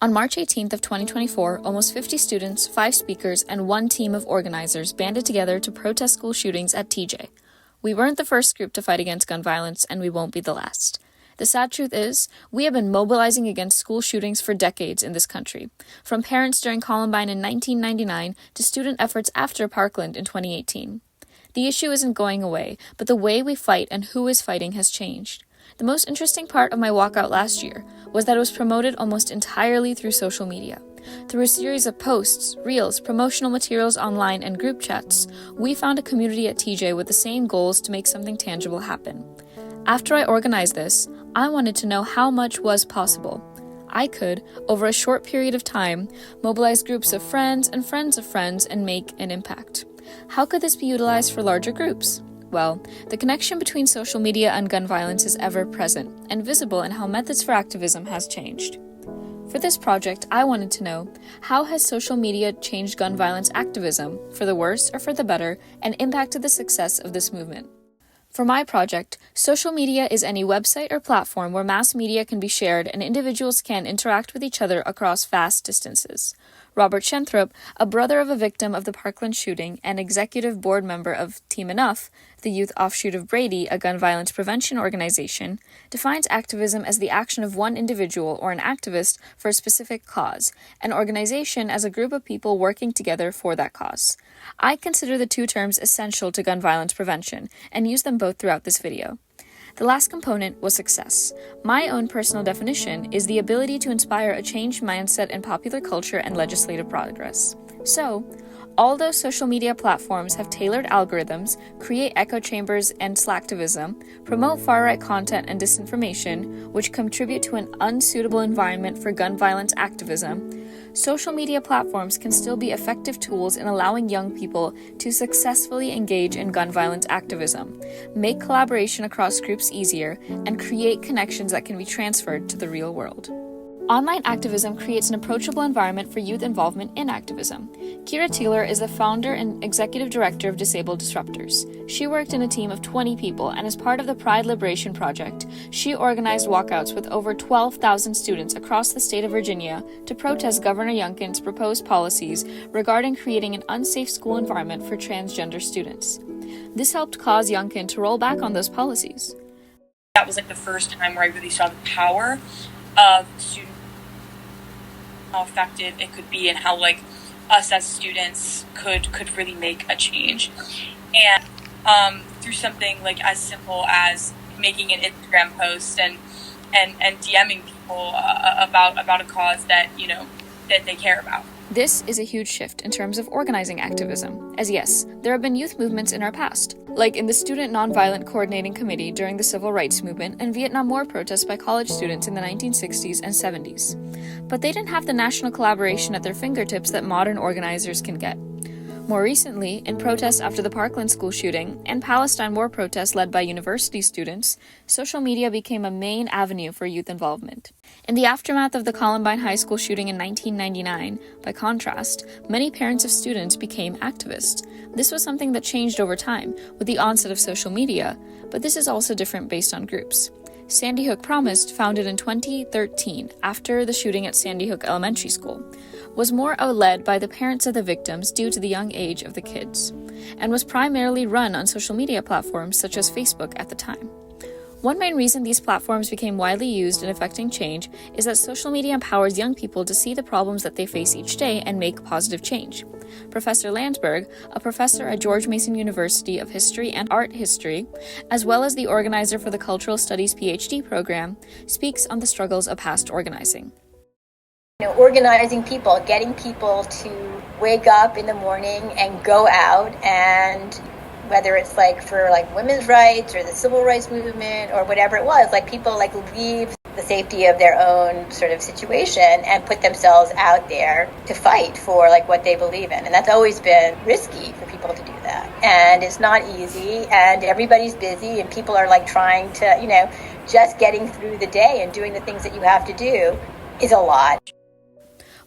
On March 18th of 2024, almost 50 students, 5 speakers, and 1 team of organizers banded together to protest school shootings at TJ. We weren't the first group to fight against gun violence, and we won't be the last. The sad truth is, we have been mobilizing against school shootings for decades in this country, from parents during Columbine in 1999 to student efforts after Parkland in 2018. The issue isn't going away, but the way we fight and who is fighting has changed. The most interesting part of my walkout last year was that it was promoted almost entirely through social media. Through a series of posts, reels, promotional materials online, and group chats, we found a community at TJ with the same goals to make something tangible happen. After I organized this, I wanted to know how much was possible. I could, over a short period of time, mobilize groups of friends and friends of friends and make an impact. How could this be utilized for larger groups? Well, the connection between social media and gun violence is ever present and visible in how methods for activism has changed. For this project, I wanted to know, how has social media changed gun violence activism, for the worse or for the better, and impacted the success of this movement? For my project, social media is any website or platform where mass media can be shared and individuals can interact with each other across vast distances. Robert Schenthrop, a brother of a victim of the Parkland shooting and executive board member of Team Enough, the youth offshoot of Brady, a gun violence prevention organization, defines activism as the action of one individual or an activist for a specific cause, an organization as a group of people working together for that cause. I consider the two terms essential to gun violence prevention and use them both throughout this video. The last component was success. My own personal definition is the ability to inspire a changed mindset in popular culture and legislative progress. So, although social media platforms have tailored algorithms, create echo chambers and slacktivism, promote far-right content and disinformation, which contribute to an unsuitable environment for gun violence activism, social media platforms can still be effective tools in allowing young people to successfully engage in gun violence activism, make collaboration across groups easier, and create connections that can be transferred to the real world. Online activism creates an approachable environment for youth involvement in activism. Kira Taylor is the founder and executive director of Disabled Disruptors. She worked in a team of 20 people, and as part of the Pride Liberation Project, she organized walkouts with over 12,000 students across the state of Virginia to protest Governor Youngkin's proposed policies regarding creating an unsafe school environment for transgender students. This helped cause Youngkin to roll back on those policies. That was like the first time where I really saw the power of student, how effective it could be, and how like us as students could really make a change. And through something like as simple as making an Instagram post and DMing people about a cause that that they care about. This is a huge shift in terms of organizing activism, as yes, there have been youth movements in our past, like in the Student Nonviolent Coordinating Committee during the Civil Rights Movement and Vietnam War protests by college students in the 1960s and 70s. But they didn't have the national collaboration at their fingertips that modern organizers can get. More recently, in protests after the Parkland school shooting and Palestine war protests led by university students, social media became a main avenue for youth involvement. In the aftermath of the Columbine High School shooting in 1999, by contrast, many parents of students became activists. This was something that changed over time with the onset of social media, but this is also different based on groups. Sandy Hook Promised, founded in 2013 after the shooting at Sandy Hook Elementary School, was more led by the parents of the victims due to the young age of the kids, and was primarily run on social media platforms such as Facebook at the time. One main reason these platforms became widely used in affecting change is that social media empowers young people to see the problems that they face each day and make positive change. Professor Landsberg, a professor at George Mason University of History and Art History, as well as the organizer for the Cultural Studies PhD program, speaks on the struggles of past organizing. Organizing people, getting people to wake up in the morning and go out, and whether it's for women's rights or the civil rights movement or whatever it was, people leave the safety of their own sort of situation and put themselves out there to fight for what they believe in. And that's always been risky for people to do that. And it's not easy, and everybody's busy, and people are trying to, just getting through the day and doing the things that you have to do is a lot.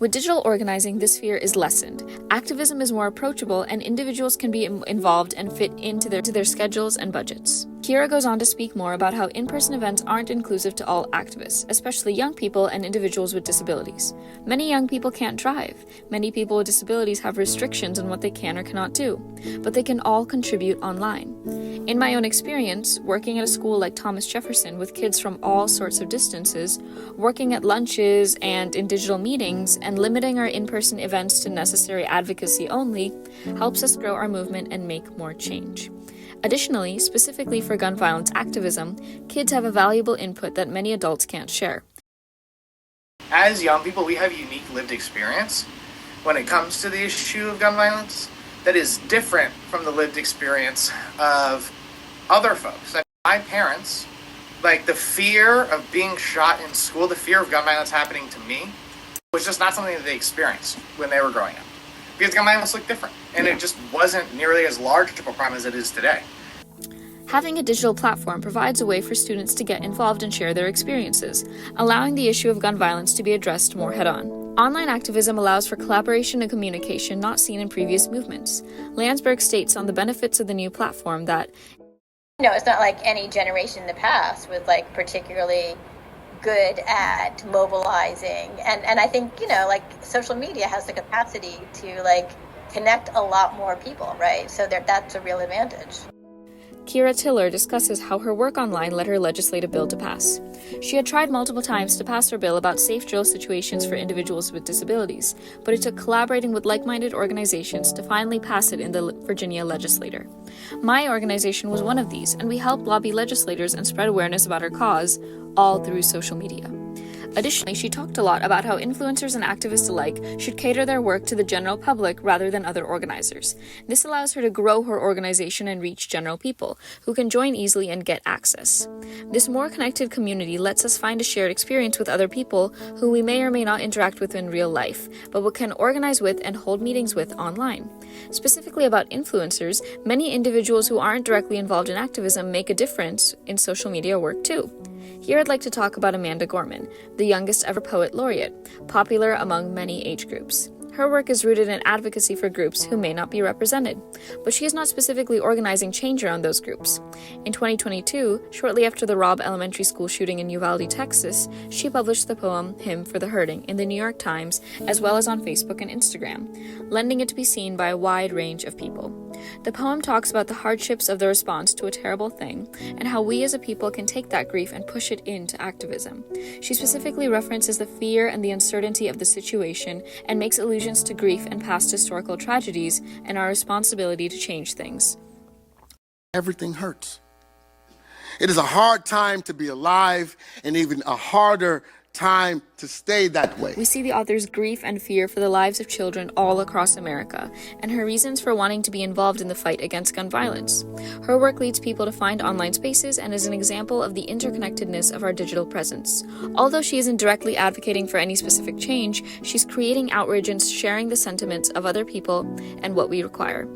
With digital organizing, this fear is lessened. Activism is more approachable, and individuals can be involved and fit into their schedules and budgets. Kira goes on to speak more about how in-person events aren't inclusive to all activists, especially young people and individuals with disabilities. Many young people can't drive. Many people with disabilities have restrictions on what they can or cannot do, but they can all contribute online. In my own experience, working at a school like Thomas Jefferson with kids from all sorts of distances, working at lunches and in digital meetings, and limiting our in-person events to necessary advocacy only helps us grow our movement and make more change. Additionally, specifically for gun violence activism, kids have a valuable input that many adults can't share. As young people, we have unique lived experience when it comes to the issue of gun violence that is different from the lived experience of other folks. My parents, the fear of being shot in school, the fear of gun violence happening to me, was just not something that they experienced when they were growing up. Because gun violence looked different, and it just wasn't nearly as large of a problem as it is today. Having a digital platform provides a way for students to get involved and share their experiences, allowing the issue of gun violence to be addressed more head-on. Online activism allows for collaboration and communication not seen in previous movements. Landsberg states on the benefits of the new platform that, it's not like any generation in the past was particularly good at mobilizing, and I think social media has the capacity to connect a lot more people, right? So that's a real advantage. Kira Tiller discusses how her work online led her legislate a bill to pass. She had tried multiple times to pass her bill about safe drill situations for individuals with disabilities, but it took collaborating with like-minded organizations to finally pass it in the Virginia legislature. My organization was one of these, and we helped lobby legislators and spread awareness about our cause, all through social media. Additionally, she talked a lot about how influencers and activists alike should cater their work to the general public rather than other organizers. This allows her to grow her organization and reach general people, who can join easily and get access. This more connected community lets us find a shared experience with other people who we may or may not interact with in real life, but we can organize with and hold meetings with online. Specifically about influencers, many individuals who aren't directly involved in activism make a difference in social media work too. Here I'd like to talk about Amanda Gorman, the youngest ever poet laureate, popular among many age groups. Her work is rooted in advocacy for groups who may not be represented, but she is not specifically organizing change around those groups. In 2022, shortly after the Robb Elementary School shooting in Uvalde, Texas, she published the poem Hymn for the Hurting in the New York Times, as well as on Facebook and Instagram, lending it to be seen by a wide range of people. The poem talks about the hardships of the response to a terrible thing, and how we as a people can take that grief and push it into activism. She specifically references the fear and the uncertainty of the situation, and makes allusions to grief and past historical tragedies and our responsibility to change things. Everything hurts. It is a hard time to be alive, and even a harder time to stay that way. We see the author's grief and fear for the lives of children all across America, and her reasons for wanting to be involved in the fight against gun violence. Her work leads people to find online spaces and is an example of the interconnectedness of our digital presence. Although she isn't directly advocating for any specific change, she's creating outrage and sharing the sentiments of other people and what we require.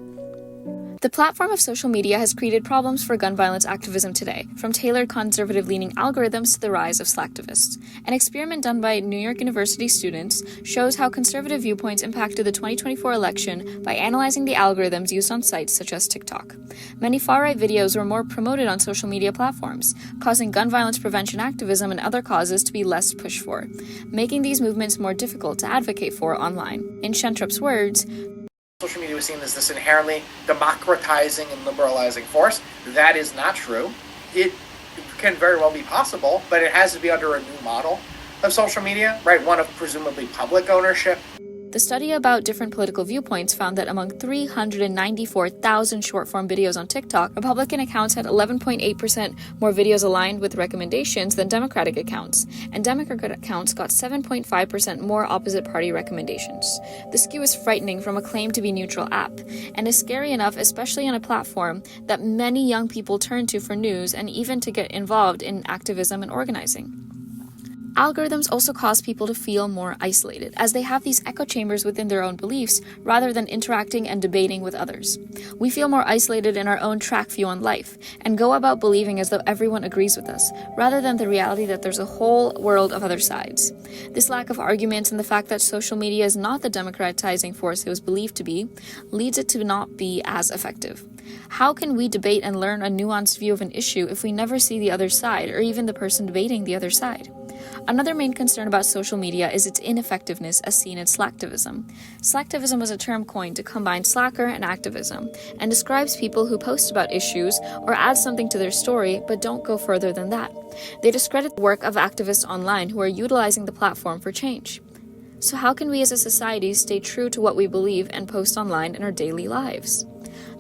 The platform of social media has created problems for gun violence activism today, from tailored conservative-leaning algorithms to the rise of slacktivists. An experiment done by New York University students shows how conservative viewpoints impacted the 2024 election by analyzing the algorithms used on sites such as TikTok. Many far-right videos were more promoted on social media platforms, causing gun violence prevention activism and other causes to be less pushed for, making these movements more difficult to advocate for online. In Shentrup's words, Social media was seen as this inherently democratizing and liberalizing force. That is not true. It can very well be possible, but it has to be under a new model of social media, right? One of presumably public ownership. The study about different political viewpoints found that among 394,000 short-form videos on TikTok, Republican accounts had 11.8% more videos aligned with recommendations than Democratic accounts, and Democratic accounts got 7.5% more opposite party recommendations. The skew is frightening from a claim to be neutral app, and is scary enough, especially on a platform that many young people turn to for news and even to get involved in activism and organizing. Algorithms also cause people to feel more isolated, as they have these echo chambers within their own beliefs rather than interacting and debating with others. We feel more isolated in our own track view on life, and go about believing as though everyone agrees with us, rather than the reality that there's a whole world of other sides. This lack of arguments and the fact that social media is not the democratizing force it was believed to be, leads it to not be as effective. How can we debate and learn a nuanced view of an issue if we never see the other side, or even the person debating the other side? Another main concern about social media is its ineffectiveness as seen in slacktivism. Slacktivism was a term coined to combine slacker and activism, and describes people who post about issues or add something to their story but don't go further than that. They discredit the work of activists online who are utilizing the platform for change. So how can we as a society stay true to what we believe and post online in our daily lives?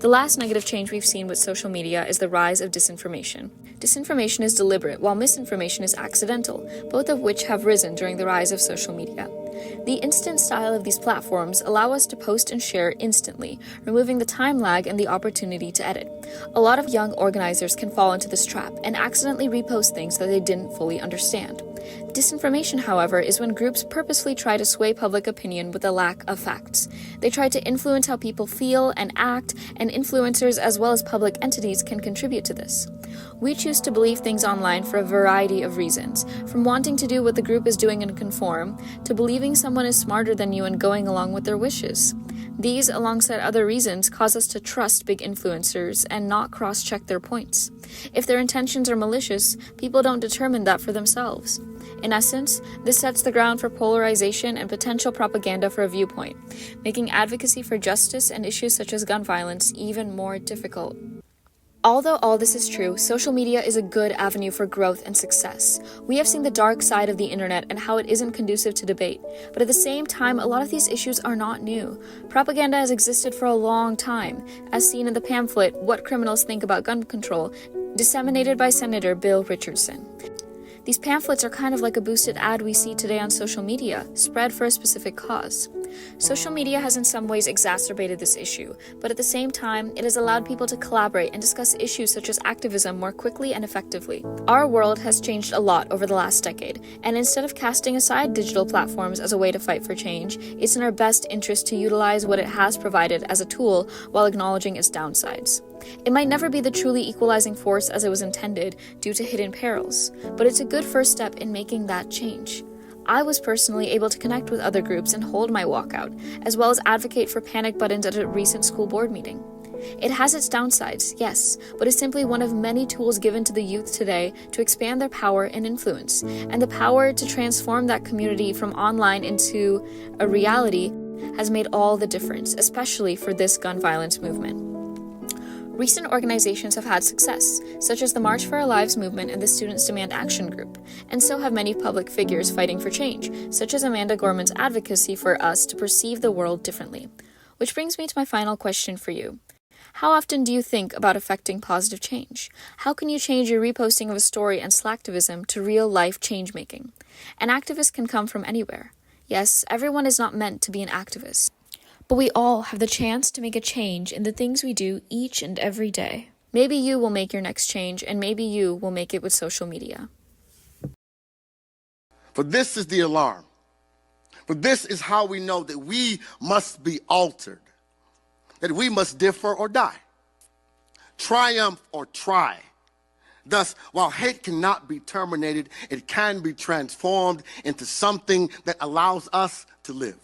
The last negative change we've seen with social media is the rise of disinformation. Disinformation is deliberate, while misinformation is accidental, both of which have risen during the rise of social media. The instant style of these platforms allow us to post and share instantly, removing the time lag and the opportunity to edit. A lot of young organizers can fall into this trap and accidentally repost things that they didn't fully understand. Disinformation, however, is when groups purposefully try to sway public opinion with a lack of facts. They try to influence how people feel and act, and influencers as well as public entities can contribute to this. We choose to believe things online for a variety of reasons, from wanting to do what the group is doing and conform, to believing someone is smarter than you and going along with their wishes. These, alongside other reasons, cause us to trust big influencers and not cross-check their points. If their intentions are malicious, people don't determine that for themselves. In essence, this sets the ground for polarization and potential propaganda for a viewpoint, making advocacy for justice and issues such as gun violence even more difficult. Although all this is true, social media is a good avenue for growth and success. We have seen the dark side of the internet and how it isn't conducive to debate, but at the same time, a lot of these issues are not new. Propaganda has existed for a long time, as seen in the pamphlet, What Criminals Think About Gun Control, disseminated by Senator Bill Richardson. These pamphlets are kind of like a boosted ad we see today on social media, spread for a specific cause. Social media has in some ways exacerbated this issue, but at the same time, it has allowed people to collaborate and discuss issues such as activism more quickly and effectively. Our world has changed a lot over the last decade, and instead of casting aside digital platforms as a way to fight for change, it's in our best interest to utilize what it has provided as a tool while acknowledging its downsides. It might never be the truly equalizing force as it was intended due to hidden perils, but it's a good first step in making that change. I was personally able to connect with other groups and hold my walkout, as well as advocate for panic buttons at a recent school board meeting. It has its downsides, yes, but is simply one of many tools given to the youth today to expand their power and influence, and the power to transform that community from online into a reality has made all the difference, especially for this gun violence movement. Recent organizations have had success, such as the March for Our Lives movement and the Students Demand Action Group, and so have many public figures fighting for change, such as Amanda Gorman's advocacy for us to perceive the world differently. Which brings me to my final question for you. How often do you think about affecting positive change? How can you change your reposting of a story and slacktivism to real-life change-making? An activist can come from anywhere. Yes, everyone is not meant to be an activist. But we all have the chance to make a change in the things we do each and every day. Maybe you will make your next change, and maybe you will make it with social media. For this is the alarm. For this is how we know that we must be altered, that we must differ or die, triumph or try. Thus, while hate cannot be terminated, it can be transformed into something that allows us to live.